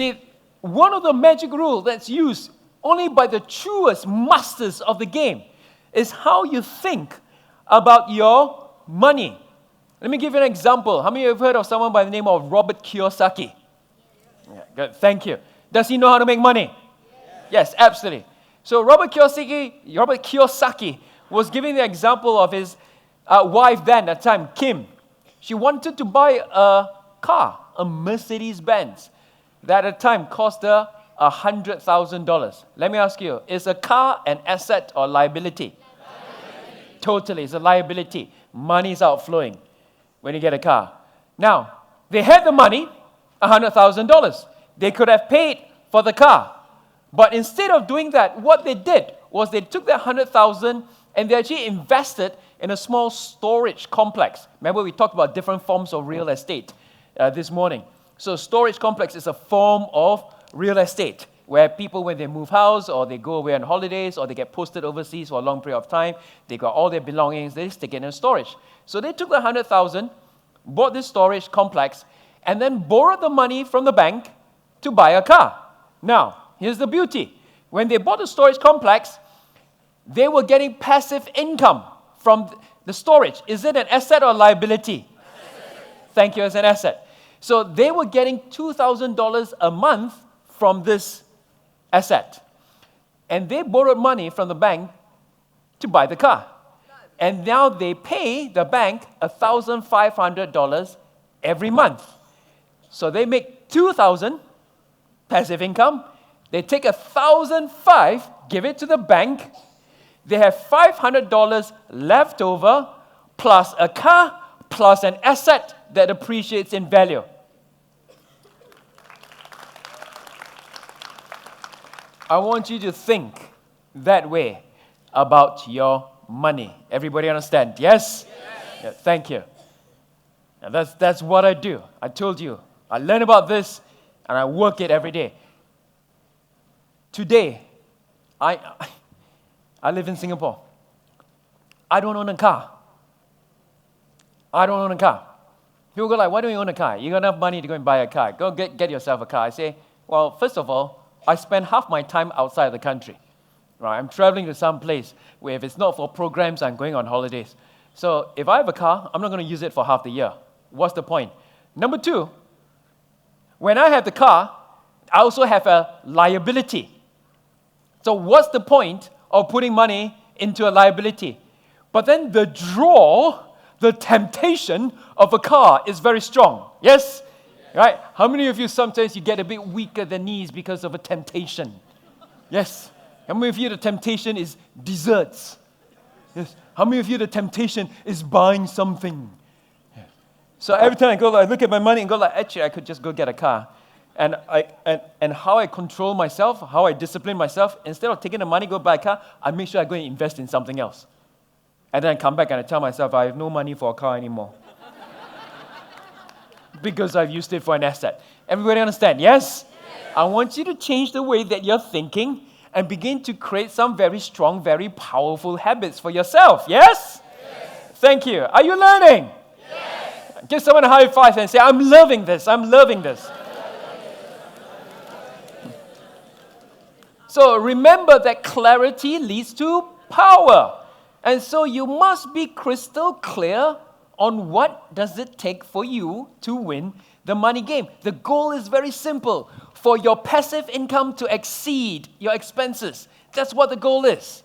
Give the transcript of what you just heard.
See, one of the magic rules that's used only by the truest masters of the game is how you think about your money. Let me give you an example. How many of you have heard of someone by the name of Robert Kiyosaki? Yeah, good. Thank you. Does he know how to make money? Yes, absolutely. So Robert Kiyosaki was giving the example of his wife then at the time, Kim. She wanted to buy a car, a Mercedes-Benz, that at the time cost her $100,000. Let me ask you, is a car an asset or liability? Totally, it's a liability. Money is outflowing when you get a car. Now, they had the money, $100,000. They could have paid for the car. But instead of doing that, what they did was they took that $100,000 and they actually invested in a small storage complex. Remember, we talked about different forms of real estate this morning. So storage complex is a form of real estate where people, when they move house or they go away on holidays or they get posted overseas for a long period of time, they got all their belongings, they stick it in storage. So they took the $100,000, bought this storage complex, and then borrowed the money from the bank to buy a car. Now, here's the beauty. When they bought the storage complex, they were getting passive income from the storage. Is it an asset or liability? Thank you, as an asset. So they were getting $2,000 a month from this asset. And they borrowed money from the bank to buy the car. And now they pay the bank $1,500 every month. So they make $2,000 passive income. They take $1,500, give it to the bank. They have $500 left over, plus a car, plus an asset that appreciates in value. I want you to think that way about your money. Everybody understand? Yes? Yeah, thank you. And that's what I do. I told you. I learn about this and I work it every day. Today, I live in Singapore. I don't own a car. I don't own a car. People go like, why don't you own a car? You got enough money to go and buy a car. Go get yourself a car. I say, well, first of all, I spend half my time outside of the country. Right? I'm traveling to some place where if it's not for programs, I'm going on holidays. So if I have a car, I'm not going to use it for half the year. What's the point? Number two, when I have the car, I also have a liability. So what's the point of putting money into a liability? But then the draw, the temptation of a car is very strong. Yes? Right? How many of you sometimes you get a bit weaker than knees because of a temptation? Yes. How many of you the temptation is desserts? Yes. How many of you the temptation is buying something? Yes. So every time I look at my money and go like, actually I could just go get a car. And how I control myself, how I discipline myself, instead of taking the money, go buy a car, I make sure I go and invest in something else. And then I come back and I tell myself I have no money for a car anymore. Because I've used it for an asset. Everybody understand? Yes? I want you to change the way that you're thinking and begin to create some very strong, very powerful habits for yourself. Yes? Thank you. Are you learning? Yes. Give someone a high five and say, I'm loving this. I'm loving this. So remember that clarity leads to power. And so you must be crystal clear on what does it take for you to win the money game. The goal is very simple. For your passive income to exceed your expenses. That's what the goal is.